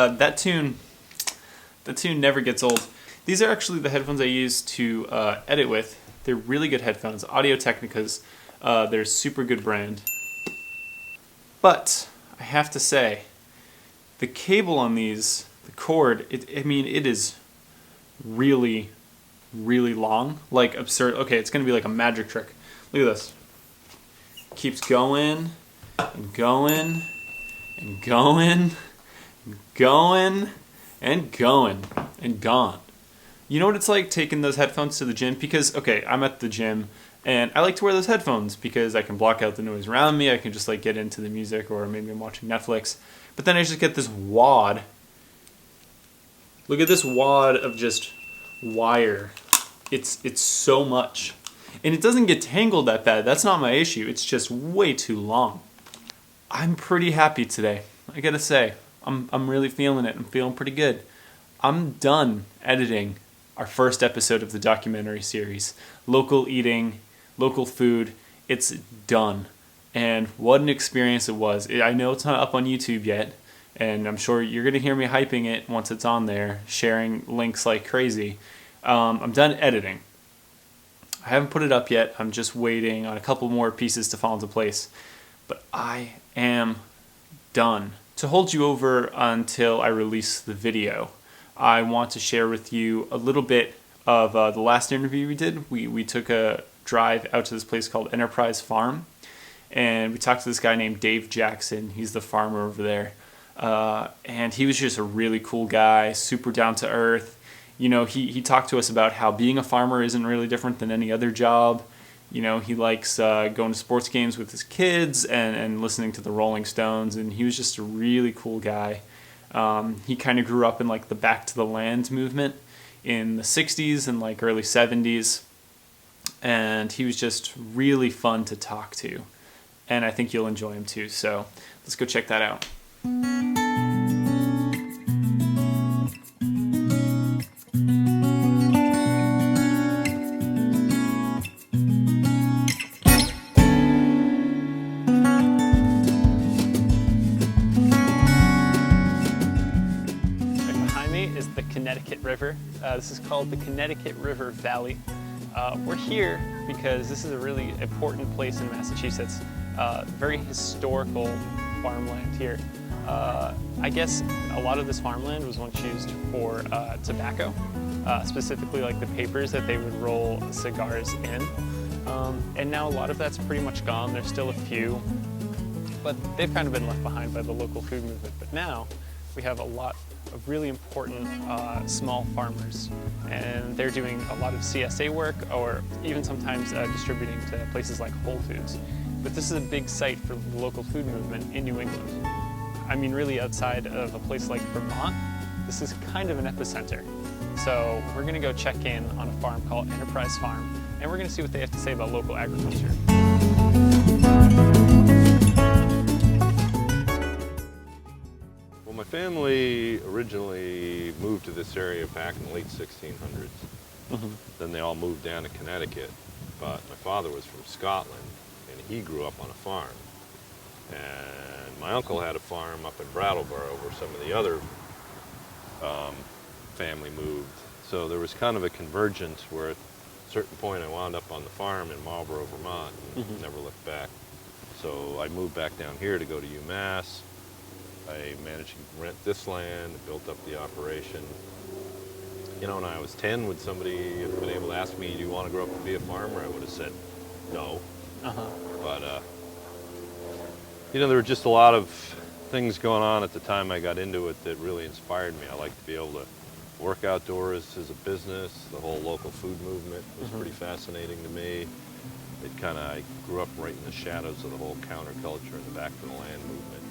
that tune never gets old. These are actually the headphones I use to edit with. They're really good headphones, Audio Technicas. They're a super good brand. But I have to say, the cable on these, the cord, it is really, really long. Like absurd. Okay, it's gonna be like a magic trick. Look at this. Keeps going and going and going and going and going and gone. You know what it's like taking those headphones to the gym? Because, okay, I'm at the gym and I like to wear those headphones because I can block out the noise around me. I can just like get into the music, or maybe I'm watching Netflix. But then I just get this wad. Look at this wad of just wire. It's so much. And it doesn't get tangled that bad. That's not my issue. It's just way too long. I'm pretty happy today. I gotta say, I'm really feeling it. I'm feeling pretty good. I'm done editing our first episode of the documentary series. Local eating, local food. It's done. And what an experience it was. I know it's not up on YouTube yet, and I'm sure you're gonna hear me hyping it once it's on there, sharing links like crazy. I'm done editing. I haven't put it up yet. I'm just waiting on a couple more pieces to fall into place. But I am done. To hold you over until I release the video, I want to share with you a little bit of the last interview we did. We took a drive out to this place called Enterprise Farm, and we talked to this guy named Dave Jackson. He's the farmer over there. And he was just a really cool guy, super down to earth. You know, he talked to us about how being a farmer isn't really different than any other job. You know, he likes going to sports games with his kids and listening to the Rolling Stones, and he was just a really cool guy. He kind of grew up in like the Back to the Land movement in the 60s and like early 70s, and he was just really fun to talk to, and I think you'll enjoy him too. So let's go check that out. Connecticut River. This is called the Connecticut River Valley. We're here because this is a really important place in Massachusetts. Very historical farmland here. I guess a lot of this farmland was once used for tobacco, specifically like the papers that they would roll cigars in. And now a lot of that's pretty much gone. There's still a few, but they've kind of been left behind by the local food movement. But now we have a lot of really important small farmers, and they're doing a lot of CSA work, or even sometimes distributing to places like Whole Foods. But this is a big site for the local food movement in New England. I mean, really outside of a place like Vermont, this is kind of an epicenter. So we're gonna go check in on a farm called Enterprise Farm, and we're gonna see what they have to say about local agriculture. My family originally moved to this area back in the late 1600s. Mm-hmm. Then they all moved down to Connecticut. But my father was from Scotland, and he grew up on a farm. And my uncle had a farm up in Brattleboro where some of the other family moved. So there was kind of a convergence where at a certain point I wound up on the farm in Marlboro, Vermont, and never looked back. So I moved back down here to go to UMass. I managed to rent this land, built up the operation. You know, when I was 10, would somebody have been able to ask me, do you want to grow up to be a farmer? I would have said no. But, you know, there were just a lot of things going on at the time I got into it that really inspired me. I like to be able to work outdoors as a business. The whole local food movement was pretty fascinating to me. I grew up right in the shadows of the whole counterculture and the Back to the Land movement.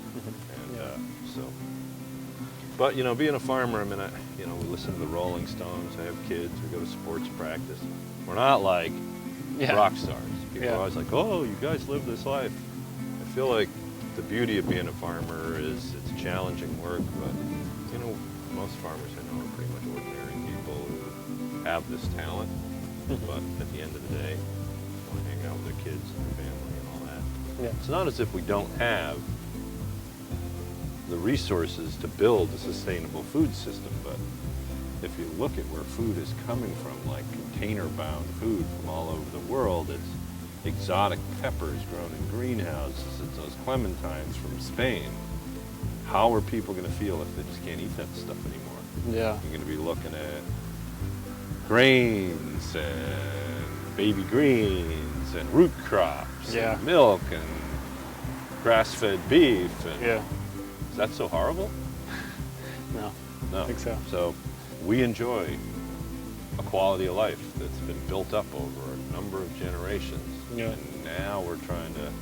But, you know, being a farmer, I mean, we listen to the Rolling Stones, I have kids, we go to sports practice. We're not like rock stars. People are always like, oh, you guys live this life. I feel like the beauty of being a farmer is it's challenging work, but, you know, most farmers I know are pretty much ordinary people who have this talent, but at the end of the day, want to hang out with their kids and their family and all that. Yeah. It's not as if we don't have the resources to build a sustainable food system. But if you look at where food is coming from, like container-bound food from all over the world, it's exotic peppers grown in greenhouses, it's those clementines from Spain. How are people going to feel if they just can't eat that stuff anymore? Yeah. You're going to be looking at grains and baby greens and root crops Yeah. and milk and grass-fed beef. And Yeah. is that so horrible? No. No. I think so. So we enjoy a quality of life that's been built up over a number of generations. Yeah. And now we're trying to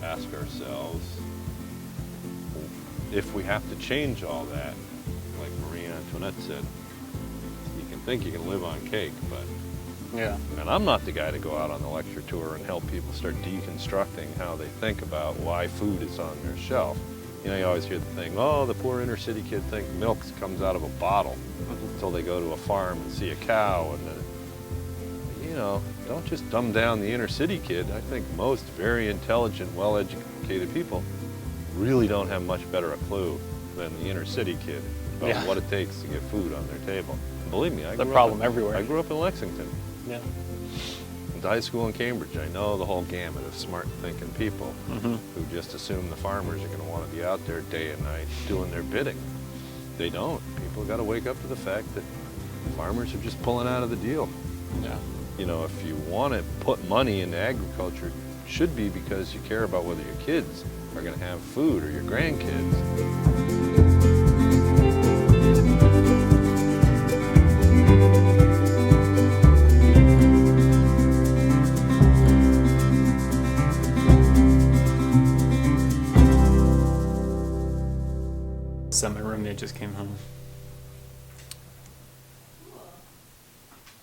ask ourselves if we have to change all that, like Marie Antoinette said, you can think you can live on cake, but Yeah. and I'm not the guy to go out on the lecture tour and help people start deconstructing how they think about why food is on their shelf. You know, you always hear the thing, oh, the poor inner city kid thinks milk comes out of a bottle until they go to a farm and see a cow. And then, you know, don't just dumb down the inner city kid. I think most very intelligent, well-educated people really don't have much better a clue than the inner city kid about Yeah. what it takes to get food on their table. And believe me, I The grew problem up in, everywhere. I grew up in Lexington. Yeah. Went to high school in Cambridge. I know the whole gamut of smart thinking people Mm-hmm. who just assume the farmers are going to want to be out there day and night doing their bidding. They don't. People got to wake up to the fact that farmers are just pulling out of the deal. Yeah. You know, if you want to put money into agriculture, it should be because you care about whether your kids are going to have food or your grandkids. So my roommate just came home.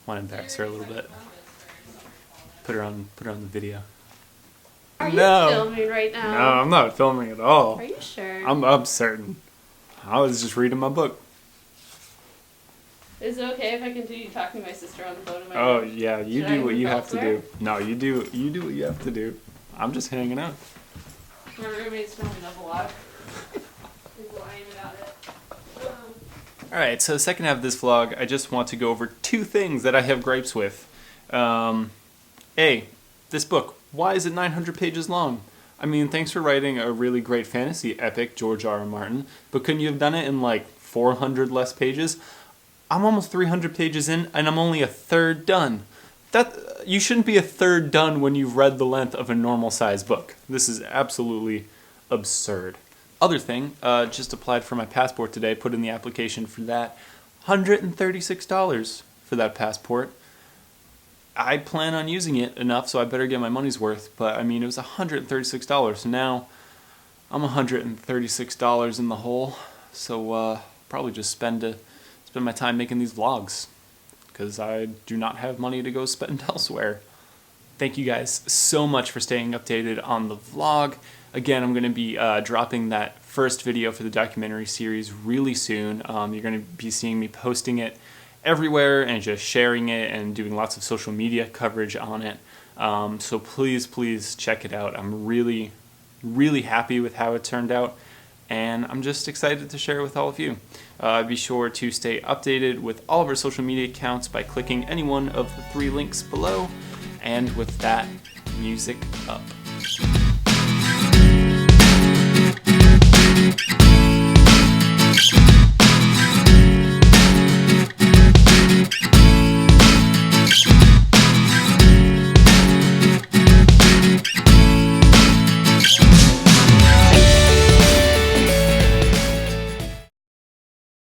Want to embarrass her a little bit. Put her on the video. Are you No. filming right now? No, I'm not filming at all. Are you sure? I'm certain. I was just reading my book. Is it okay if I continue talking to my sister on the phone in my Oh room? yeah, you Should I do what move you have to elsewhere? do. No, you do what you have to do. I'm just hanging out. My roommate's filming up a lot. He's lying about it. Alright, so the second half of this vlog, I just want to go over two things that I have gripes with. A, this book. Why is it 900 pages long? I mean, thanks for writing a really great fantasy epic, George R. R. Martin, but couldn't you have done it in like 400 less pages? I'm almost 300 pages in, and I'm only a third done. You shouldn't be a third done when you've read the length of a normal size book. This is absolutely absurd. Other thing, just applied for my passport today, put in the application for that. $136 for that passport. I plan on using it enough, so I better get my money's worth. But I mean, it was $136. So now I'm $136 in the hole. So probably just spend my time making these vlogs, because I do not have money to go spend elsewhere. Thank you guys so much for staying updated on the vlog. Again, I'm going to be dropping that first video for the documentary series really soon. You're going to be seeing me posting it everywhere and just sharing it and doing lots of social media coverage on it. So please check it out. I'm really happy with how it turned out, and I'm just excited to share it with all of you. Be sure to stay updated with all of our social media accounts by clicking any one of the 3 links below. And with that, music up.